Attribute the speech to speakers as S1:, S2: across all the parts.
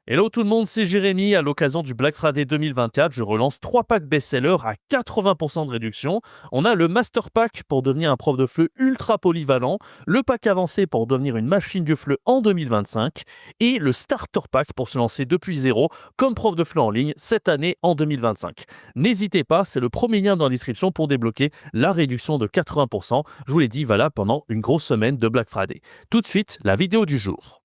S1: Hello tout le monde, c'est Jérémy. À l'occasion du Black Friday 2024, je relance 3 packs best-sellers à 80% de réduction. On a le Master Pack pour devenir un prof de FLE ultra polyvalent, le pack avancé pour devenir une machine du FLE en 2025 et le Starter Pack pour se lancer depuis zéro comme prof de FLE en ligne cette année en 2025. N'hésitez pas, c'est le premier lien dans la description pour débloquer la réduction de 80%. Je vous l'ai dit, voilà, pendant une grosse semaine de Black Friday. Tout de suite, la vidéo du jour.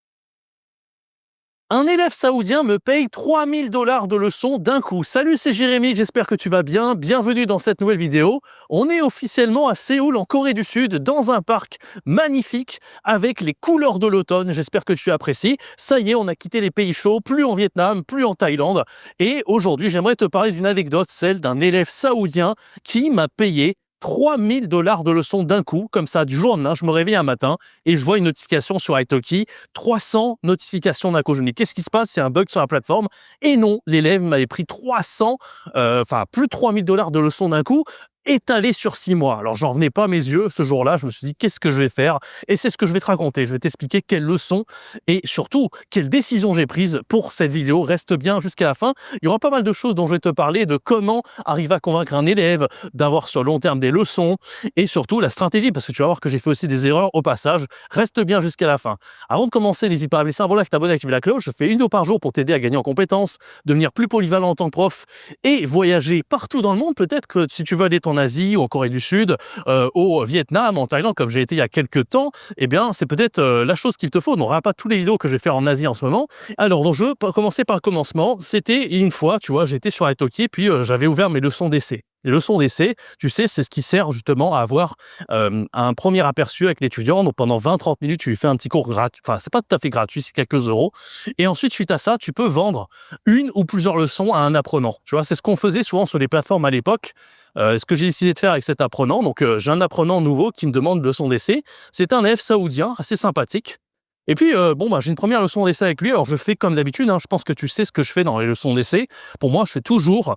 S1: Un élève saoudien me paye 3000 $ de leçons d'un coup. Salut, c'est Jérémy, j'espère que tu vas bien. Bienvenue dans cette nouvelle vidéo. On est officiellement à Séoul, en Corée du Sud, dans un parc magnifique avec les couleurs de l'automne. J'espère que tu apprécies. Ça y est, on a quitté les pays chauds, plus en Vietnam, plus en Thaïlande. Et aujourd'hui, j'aimerais te parler d'une anecdote, celle d'un élève saoudien qui m'a payé 3000 $ de leçons d'un coup, comme ça, du jour au lendemain. Je me réveille un matin et je vois une notification sur Italki, 300 notifications d'un coup. Je me dis, qu'est-ce qui se passe? Il y a un bug sur la plateforme. Et non, l'élève m'avait pris plus de 3000 $ de leçons d'un coup, étalé sur 6 mois. Alors, j'en revenais pas à mes yeux ce jour-là. Je me suis dit, qu'est-ce que je vais faire? Et c'est ce que je vais te raconter. Je vais t'expliquer quelles leçons et surtout quelles décisions j'ai prises pour cette vidéo. Reste bien jusqu'à la fin. Il y aura pas mal de choses dont je vais te parler, de comment arriver à convaincre un élève, d'avoir sur le long terme des leçons et surtout la stratégie, parce que tu vas voir que j'ai fait aussi des erreurs au passage. Reste bien jusqu'à la fin. Avant de commencer, n'hésite pas à laisser un bon like, t'abonner, activer la cloche. Je fais une vidéo par jour pour t'aider à gagner en compétences, devenir plus polyvalent en tant que prof et voyager partout dans le monde. Peut-être que si tu veux aller en Asie ou en Corée du Sud, au Vietnam, en Thaïlande, comme j'ai été il y a quelques temps, eh bien, c'est peut-être la chose qu'il te faut. On n'aura pas toutes les vidéos que je vais faire en Asie en ce moment. Alors, donc, je veux commencer par le commencement. C'était une fois, tu vois, j'étais sur Italki, puis j'avais ouvert mes leçons d'essai. Les leçons d'essai, tu sais, c'est ce qui sert justement à avoir un premier aperçu avec l'étudiant. Donc, pendant 20-30 minutes, tu lui fais un petit cours gratuit. Enfin, c'est pas tout à fait gratuit, c'est quelques euros. Et ensuite, suite à ça, tu peux vendre une ou plusieurs leçons à un apprenant. Tu vois, c'est ce qu'on faisait souvent sur les plateformes à l'époque. Ce que j'ai décidé de faire avec cet apprenant, donc j'ai un apprenant nouveau qui me demande une leçon d'essai. C'est un élève saoudien, assez sympathique. Et puis, j'ai une première leçon d'essai avec lui. Alors, je fais comme d'habitude, je pense que tu sais ce que je fais dans les leçons d'essai. Pour moi, je fais toujours,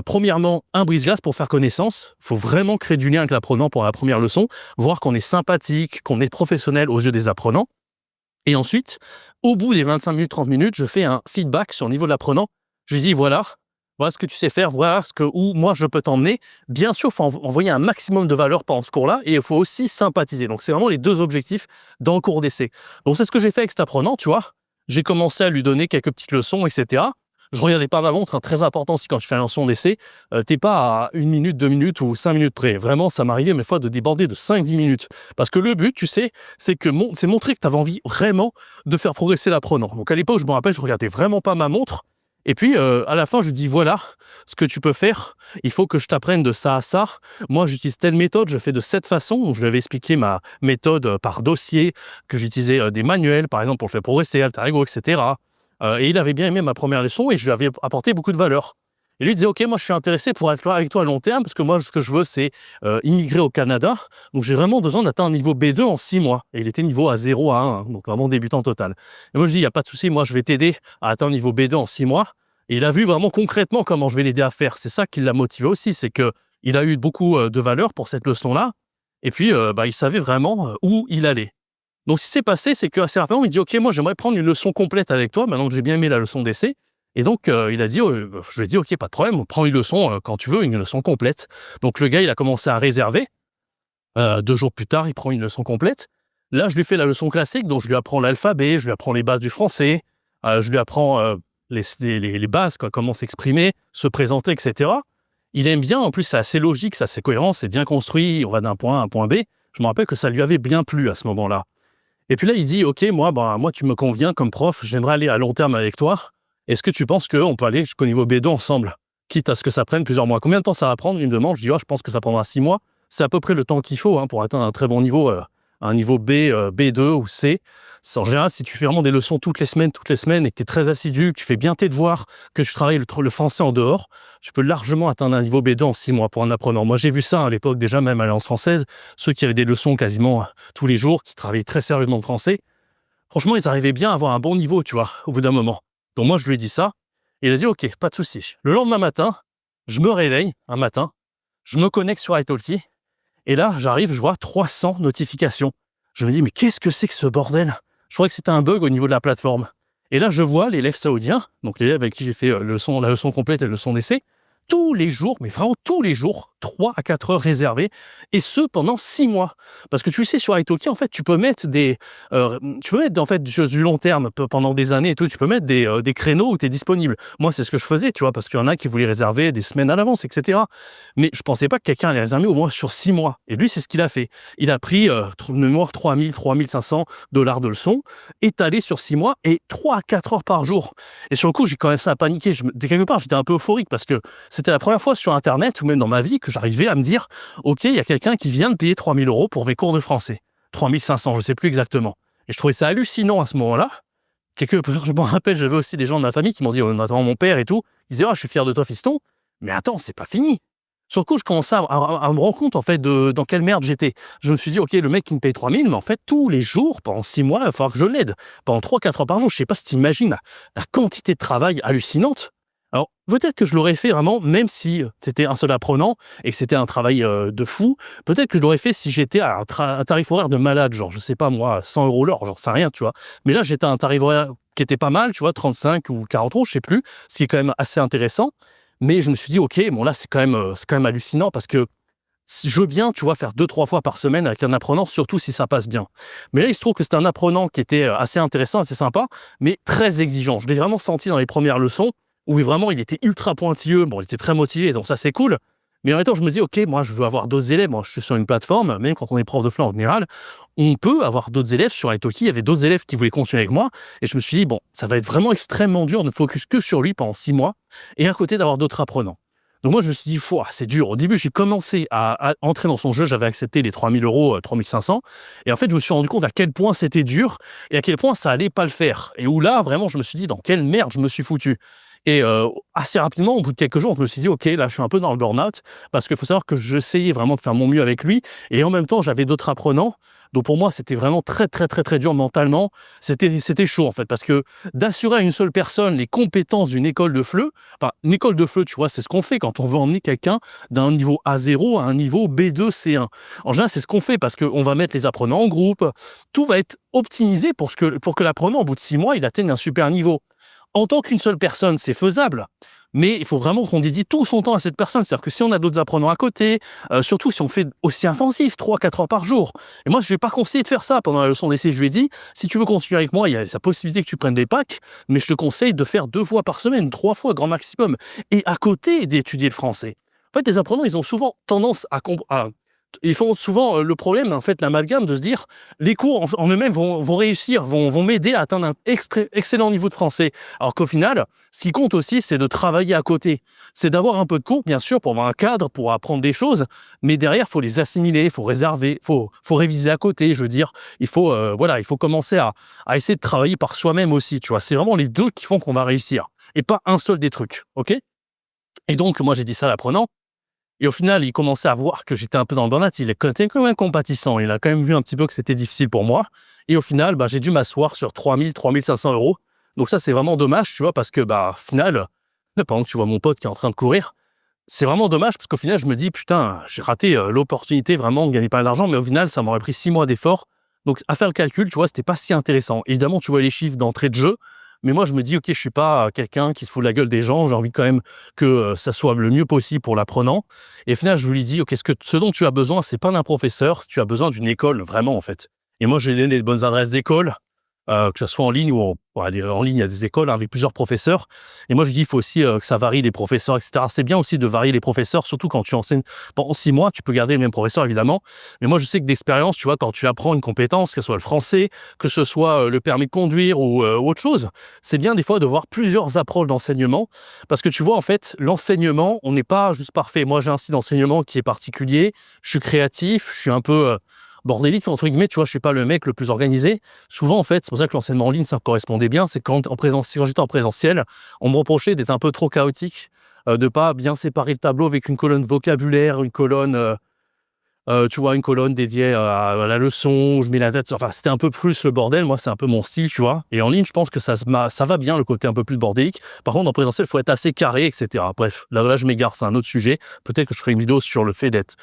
S1: premièrement, un brise-glace pour faire connaissance. Il faut vraiment créer du lien avec l'apprenant pour la première leçon, voir qu'on est sympathique, qu'on est professionnel aux yeux des apprenants. Et ensuite, au bout des 25 minutes, 30 minutes, je fais un feedback sur le niveau de l'apprenant. Je lui dis, voilà ce que tu sais faire, voilà où moi je peux t'emmener. Bien sûr, il faut envoyer un maximum de valeur pendant ce cours-là et il faut aussi sympathiser. Donc, c'est vraiment les deux objectifs dans le cours d'essai. Donc, c'est ce que j'ai fait avec cet apprenant, tu vois. J'ai commencé à lui donner quelques petites leçons, etc. Je regardais pas ma montre, très important aussi quand tu fais une leçon d'essai. T'es pas à 1 minute, 2 minutes ou 5 minutes près. Vraiment, ça m'arrivait mes fois de déborder de 5-10 minutes. Parce que le but, tu sais, c'est montrer que tu avais envie vraiment de faire progresser l'apprenant. Donc, à l'époque, je me rappelle, je regardais vraiment pas ma montre. Et puis, à la fin, je dis, voilà ce que tu peux faire. Il faut que je t'apprenne de ça à ça. Moi, j'utilise telle méthode, je fais de cette façon. Je lui avais expliqué ma méthode par dossier, que j'utilisais des manuels, par exemple, pour le faire progresser, alter ego, etc. Et il avait bien aimé ma première leçon et je lui avais apporté beaucoup de valeur. Et lui disait, OK, moi, je suis intéressé pour être là avec toi à long terme parce que moi, ce que je veux, c'est immigrer au Canada. Donc, j'ai vraiment besoin d'atteindre un niveau B2 en 6 mois. Et il était niveau A0 à 1, donc vraiment débutant total. Et moi, je dis, il n'y a pas de souci, moi, je vais t'aider à atteindre niveau B2 en 6 mois. Et il a vu vraiment concrètement comment je vais l'aider à faire. C'est ça qui l'a motivé aussi, c'est qu'il a eu beaucoup de valeur pour cette leçon-là. Et puis, il savait vraiment où il allait. Donc, ce qui s'est passé, c'est qu'assez rapidement, il dit, OK, moi, j'aimerais prendre une leçon complète avec toi, maintenant que j'ai bien aimé la leçon d'essai. Et donc, il a dit, je lui ai dit, OK, pas de problème, prends une leçon quand tu veux, une leçon complète. Donc, le gars, il a commencé à réserver. 2 jours plus tard, il prend une leçon complète. Là, je lui fais la leçon classique, donc je lui apprends l'alphabet, je lui apprends les bases du français, je lui apprends les bases, comment s'exprimer, se présenter, etc. Il aime bien, en plus, c'est assez logique, c'est assez cohérent, c'est bien construit, on va d'un point A à un point B. Je me rappelle que ça lui avait bien plu à ce moment-là. Et puis là, il dit, OK, moi, tu me conviens comme prof, j'aimerais aller à long terme avec toi. Est-ce que tu penses qu'on peut aller jusqu'au niveau B2 ensemble, quitte à ce que ça prenne plusieurs mois? Combien de temps ça va prendre? Il me demande. Je dis, je pense que ça prendra 6 mois. C'est à peu près le temps qu'il faut pour atteindre un très bon niveau, un niveau B, B2 ou C. En général, si tu fais vraiment des leçons toutes les semaines et que tu es très assidu, que tu fais bien tes devoirs, que tu travailles le français en dehors, tu peux largement atteindre un niveau B2 en 6 mois pour un apprenant. Moi, j'ai vu ça à l'époque déjà, même à l'Alliance française, ceux qui avaient des leçons quasiment tous les jours, qui travaillaient très sérieusement le français. Franchement, ils arrivaient bien à avoir un bon niveau, tu vois, au bout d'un moment. Donc moi, je lui ai dit ça, et il a dit, OK, pas de souci. Le lendemain matin, je me réveille un matin, je me connecte sur Italki, et là, j'arrive, je vois 300 notifications. Je me dis, mais qu'est-ce que c'est que ce bordel? Je croyais que c'était un bug au niveau de la plateforme. Et là, je vois l'élève saoudien, donc l'élève avec qui j'ai fait la leçon complète et la leçon d'essai, tous les jours, mais vraiment tous les jours, 3 à 4 heures réservées, et ce pendant 6 mois. Parce que tu sais, sur Italki, en fait, tu peux mettre en fait du long terme pendant des années et tout, tu peux mettre des créneaux où tu es disponible. Moi, c'est ce que je faisais, tu vois, parce qu'il y en a qui voulaient réserver des semaines à l'avance, etc. Mais je pensais pas que quelqu'un allait réserver au moins sur 6 mois. Et lui, c'est ce qu'il a fait. Il a pris, de mémoire, 3 500 $ de leçons, étalé sur 6 mois et 3 à 4 heures par jour. Et sur le coup, j'ai commencé à paniquer. De quelque part, j'étais un peu euphorique parce que c'était la première fois sur Internet ou même dans ma vie que j'arrivais à me dire « Ok, il y a quelqu'un qui vient de payer 3 000 € pour mes cours de français. » 3 500, je ne sais plus exactement. Et je trouvais ça hallucinant à ce moment-là. Je me rappelle, j'avais aussi des gens de ma famille qui m'ont dit, notamment mon père et tout, ils disaient « Ah, je suis fier de toi, fiston. » Mais attends, c'est pas fini. Sur le coup, je commençais à me rendre compte, en fait, dans quelle merde j'étais. Je me suis dit, OK, le mec qui me paye 3 000, mais en fait, tous les jours, pendant 6 mois, il va falloir que je l'aide. Pendant 3-4 heures par jour, je sais pas si tu imagines la quantité de travail hallucinante. Alors, peut-être que je l'aurais fait vraiment, même si c'était un seul apprenant et que c'était un travail de fou. Peut-être que je l'aurais fait si j'étais à un tarif horaire de malade, genre, je sais pas moi, 100 € l'heure, j'en sais rien, tu vois. Mais là, j'étais à un tarif horaire qui était pas mal, tu vois, 35 ou 40 €, je sais plus, ce qui est quand même assez intéressant. Mais je me suis dit, OK, bon là, c'est quand même hallucinant parce que je veux bien, tu vois, faire 2-3 fois par semaine avec un apprenant, surtout si ça passe bien. Mais là, il se trouve que c'était un apprenant qui était assez intéressant, assez sympa, mais très exigeant. Je l'ai vraiment senti dans les premières leçons où vraiment il était ultra pointilleux. Bon, il était très motivé, donc ça, c'est cool. Mais en même temps, je me dis, OK, moi, je veux avoir d'autres élèves. Moi, je suis sur une plateforme, même quand on est prof de FLE en général, on peut avoir d'autres élèves sur Italki. Il y avait d'autres élèves qui voulaient continuer avec moi. Et je me suis dit, bon, ça va être vraiment extrêmement dur de focus que sur lui pendant 6 mois et à côté d'avoir d'autres apprenants. Donc moi, je me suis dit, c'est dur. Au début, j'ai commencé à entrer dans son jeu. J'avais accepté les 3 000 €, 3 500. Et en fait, je me suis rendu compte à quel point c'était dur et à quel point ça allait pas le faire. Et où là, vraiment, je me suis dit, dans quelle merde je me suis foutu. Et assez rapidement, au bout de quelques jours, je me suis dit, OK, là, je suis un peu dans le burn-out parce qu'il faut savoir que j'essayais vraiment de faire mon mieux avec lui. Et en même temps, j'avais d'autres apprenants. Donc pour moi, c'était vraiment très, très, très, très dur mentalement. C'était chaud, en fait, parce que d'assurer à une seule personne les compétences d'une école de FLE, enfin, une école de FLE, tu vois, c'est ce qu'on fait quand on veut emmener quelqu'un d'un niveau A0 à un niveau B2, C1. En général, c'est ce qu'on fait parce qu'on va mettre les apprenants en groupe. Tout va être optimisé pour que l'apprenant, au bout de 6 mois, il atteigne un super niveau. En tant qu'une seule personne, c'est faisable, mais il faut vraiment qu'on dédie tout son temps à cette personne. C'est-à-dire que si on a d'autres apprenants à côté, surtout si on fait aussi intensif, 3-4 heures par jour. Et moi, je ne vais pas conseiller de faire ça. Pendant la leçon d'essai, je lui ai dit, si tu veux continuer avec moi, il y a sa possibilité que tu prennes des packs, mais je te conseille de faire 2 fois par semaine, 3 fois, grand maximum. Et à côté d'étudier le français. En fait, les apprenants, ils ont souvent tendance ils font souvent le problème, en fait, l'amalgame de se dire les cours en eux-mêmes vont réussir, vont m'aider à atteindre un excellent niveau de français. Alors qu'au final, ce qui compte aussi, c'est de travailler à côté. C'est d'avoir un peu de cours, bien sûr, pour avoir un cadre, pour apprendre des choses, mais derrière, il faut les assimiler, il faut réserver, faut réviser à côté. Je veux dire, il faut commencer à essayer de travailler par soi-même aussi. Tu vois, c'est vraiment les deux qui font qu'on va réussir, et pas un seul des trucs. Ok ? Et donc, moi, j'ai dit ça à l'apprenant. Et au final, il commençait à voir que j'étais un peu dans le burn-out. Il était quand même compatissant. Il a quand même vu un petit peu que c'était difficile pour moi. Et au final, j'ai dû m'asseoir sur 3 500 €. Donc ça, c'est vraiment dommage, tu vois, parce que, au final, pendant que tu vois mon pote qui est en train de courir, c'est vraiment dommage parce qu'au final, je me dis, putain, j'ai raté l'opportunité vraiment de gagner pas mal d'argent, mais au final, ça m'aurait pris 6 mois d'effort. Donc, à faire le calcul, tu vois, c'était pas si intéressant. Évidemment, tu vois les chiffres d'entrée de jeu, mais moi, je me dis, OK, je suis pas quelqu'un qui se fout de la gueule des gens. J'ai envie quand même que ça soit le mieux possible pour l'apprenant. Et au final, je lui dis, OK, ce dont tu as besoin, c'est pas d'un professeur, tu as besoin d'une école, vraiment, en fait. Et moi, j'ai donné les bonnes adresses d'école, que ce soit en ligne ou en ligne, il y a des écoles avec plusieurs professeurs. Et moi, je dis, il faut aussi que ça varie les professeurs, etc. C'est bien aussi de varier les professeurs, surtout quand tu enseignes pendant 6 mois. Tu peux garder le même professeur, évidemment. Mais moi, je sais que d'expérience, tu vois, quand tu apprends une compétence, que ce soit le français, que ce soit le permis de conduire ou autre chose, c'est bien des fois de voir plusieurs approches d'enseignement. Parce que tu vois, en fait, l'enseignement, on n'est pas juste parfait. Moi, j'ai un style d'enseignement qui est particulier. Je suis créatif, je suis un peu bordélique, entre guillemets, tu vois, je suis pas le mec le plus organisé. Souvent, en fait, c'est pour ça que l'enseignement en ligne, ça me correspondait bien. C'est quand j'étais en présentiel, on me reprochait d'être un peu trop chaotique, de pas bien séparer le tableau avec une colonne vocabulaire, une colonne, tu vois, une colonne dédiée à la leçon, où je mets la tête. Enfin, c'était un peu plus le bordel. Moi, c'est un peu mon style, tu vois. Et en ligne, je pense que ça va bien, le côté un peu plus bordélique. Par contre, en présentiel, il faut être assez carré, etc. Bref, là, je m'égare, c'est un autre sujet. Peut-être que je ferai une vidéo sur le fait d'être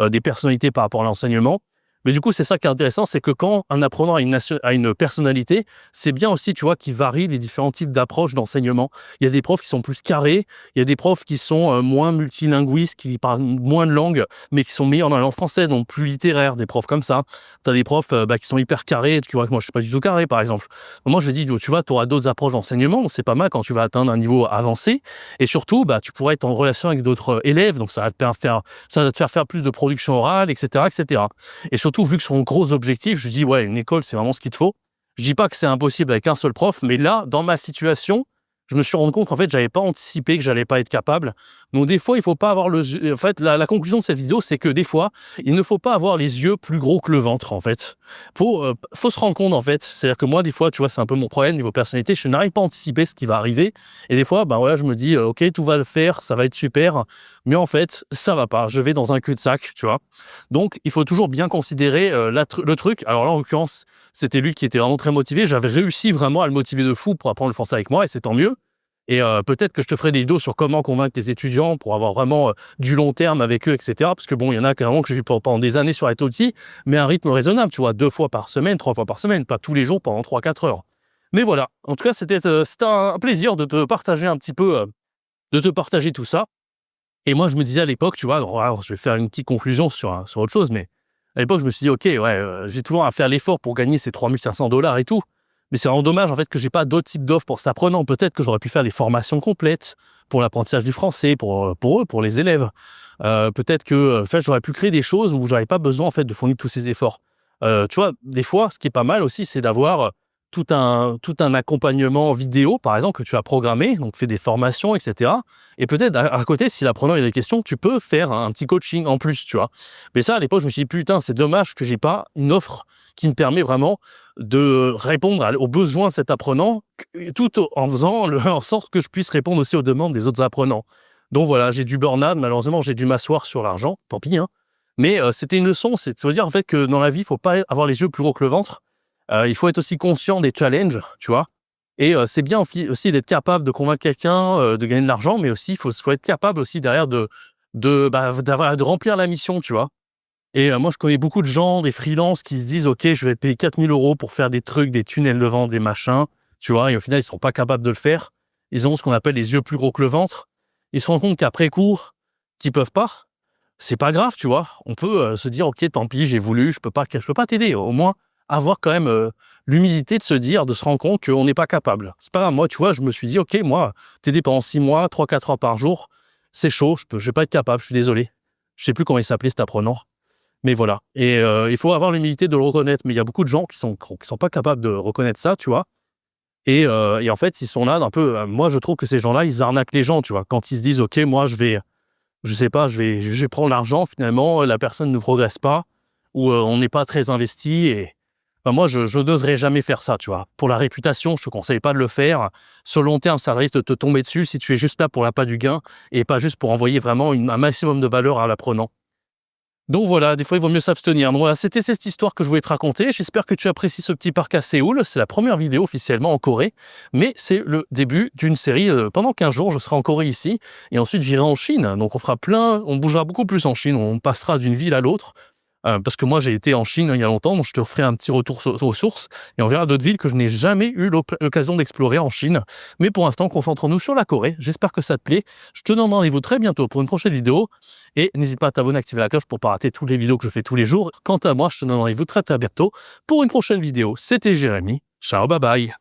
S1: des personnalités par rapport à l'enseignement. Mais du coup, c'est ça qui est intéressant, c'est que quand un apprenant a une personnalité, c'est bien aussi, tu vois, qu'il varie les différents types d'approches d'enseignement. Il y a des profs qui sont plus carrés, il y a des profs qui sont moins multilinguistes, qui parlent moins de langues, mais qui sont meilleurs dans la langue française, donc plus littéraires, des profs comme ça. Tu as des profs qui sont hyper carrés, tu vois que moi je suis pas du tout carré, par exemple. Moi, je dis, tu vois, tu auras d'autres approches d'enseignement, c'est pas mal quand tu vas atteindre un niveau avancé, et surtout, tu pourras être en relation avec d'autres élèves, donc ça va te faire faire plus de production orale, etc., etc. Et surtout, vu que son gros objectif, je dis: «Ouais, une école, c'est vraiment ce qu'il te faut». Je dis pas que c'est impossible avec un seul prof, mais là, dans ma situation, je me suis rendu compte qu'en fait, j'avais pas anticipé que j'allais pas être capable. Donc des fois, il faut pas avoir en fait, la conclusion de cette vidéo, c'est que des fois, il ne faut pas avoir les yeux plus gros que le ventre, en fait. Faut se rendre compte, en fait. C'est-à-dire que moi, des fois, tu vois, c'est un peu mon problème niveau personnalité, je n'arrive pas à anticiper ce qui va arriver et des fois, voilà, je me dis: «OK, tout va le faire, ça va être super», mais en fait, ça va pas. Je vais dans un cul-de-sac, tu vois? Donc il faut toujours bien considérer, le truc. Alors là, en l'occurrence, c'était lui qui était vraiment très motivé. J'avais réussi vraiment à le motiver de fou pour apprendre le français avec moi et c'est tant mieux et peut-être que je te ferai des vidéos sur comment convaincre les étudiants pour avoir vraiment, du long terme avec eux et cetera. Parce que bon, il y en a carrément que j'ai eu pendant des années sur Italki, mais à un rythme raisonnable, tu vois? 2 fois par semaine, 3 fois par semaine, pas tous les jours pendant 3-4 heures. Mais voilà, en tout cas, c'était un plaisir de te partager un petit peu, de te partager tout ça. Et moi, je me disais à l'époque, tu vois, alors je vais faire une petite conclusion sur autre chose, mais à l'époque, je me suis dit: «OK, ouais, j'ai toujours à faire l'effort pour gagner ces 3 500 $ et tout». Mais c'est vraiment dommage, en fait, que j'ai pas d'autres types d'offres pour cet apprenant. Peut-être que j'aurais pu faire des formations complètes pour l'apprentissage du français, pour eux, pour les élèves. Peut-être que, en fait, j'aurais pu créer des choses où j'avais pas besoin, en fait, de fournir tous ces efforts. Tu vois, des fois, ce qui est pas mal aussi, c'est d'avoir, tout un accompagnement vidéo, par exemple, que tu as programmé, donc fais des formations et cetera et peut-être à côté, si l'apprenant il a des questions, tu peux faire un petit coaching en plus, tu vois? Mais ça, à l'époque, je me suis dit: «Putain, c'est dommage que j'ai pas une offre qui me permet vraiment de répondre aux besoins de cet apprenant, en faisant en sorte que je puisse répondre aussi aux demandes des autres apprenants». Donc voilà, j'ai du burn-out, malheureusement, j'ai dû m'asseoir sur l'argent, tant pis, hein. Mais c'était une leçon, c'est de se dire, en fait, que dans la vie, il faut pas avoir les yeux plus gros que le ventre. Il faut être aussi conscient des challenges, tu vois? Et c'est bien aussi d'être capable de convaincre quelqu'un, de gagner de l'argent, mais aussi il faut être capable aussi derrière de remplir la mission, tu vois? Et moi, je connais beaucoup de gens, des freelances qui se disent: «OK, je vais payer 4 000 € pour faire des trucs, des tunnels de vente, des machins», tu vois? Et au final, ils sont pas capables de le faire. Ils ont ce qu'on appelle les yeux plus gros que le ventre. Ils se rendent compte qu'après coup, qu'ils peuvent pas. C'est pas grave, tu vois? On peut, se dire: «OK, tant pis, j'ai voulu, je peux pas t'aider». Au moins, avoir quand même, l'humilité de se dire, de se rendre compte qu'on n'est pas capable. C'est pas grave, moi, tu vois, je me suis dit: «OK, moi, t'aider pendant 6 mois, 3-4 heures par jour, c'est chaud, je vais pas être capable, je suis désolé». Je sais plus comment il s'appelait cet apprenant, mais voilà et il faut avoir l'humilité de le reconnaître. Mais il y a beaucoup de gens qui sont pas capables de reconnaître ça, tu vois? Et en fait, ils sont là un peu, moi, je trouve que ces gens-là, ils arnaquent les gens, tu vois? Quand ils se disent: «OK, moi, je sais pas, je vais prendre l'argent, finalement, la personne ne progresse pas ou on n'est pas très investi et moi, je n'oserais jamais faire ça, tu vois? Pour la réputation, je te conseille pas de le faire. Sur le long terme, ça risque de te tomber dessus si tu es juste là pour l'appât du gain et pas juste pour envoyer vraiment un maximum de valeur à l'apprenant. Donc voilà, des fois, il vaut mieux s'abstenir. Donc voilà, c'était cette histoire que je voulais te raconter. J'espère que tu apprécies ce petit parc à Séoul. C'est la première vidéo officiellement en Corée, mais c'est le début d'une série. Pendant 15 jours, je serai en Corée ici, et ensuite j'irai en Chine. Donc on bougera beaucoup plus en Chine, on passera d'une ville à l'autre. Parce que moi, j'ai été en Chine il y a longtemps, donc je te ferai un petit retour aux sources et on verra d'autres villes que je n'ai jamais eu l'occasion d'explorer en Chine. Mais pour l'instant, concentrons-nous sur la Corée. J'espère que ça te plaît. Je te donne rendez-vous très bientôt pour une prochaine vidéo et n'hésite pas à t'abonner, à activer la cloche pour ne pas rater toutes les vidéos que je fais tous les jours. Quant à moi, je te donne rendez-vous très très bientôt pour une prochaine vidéo. C'était Jérémy. Ciao, bye bye.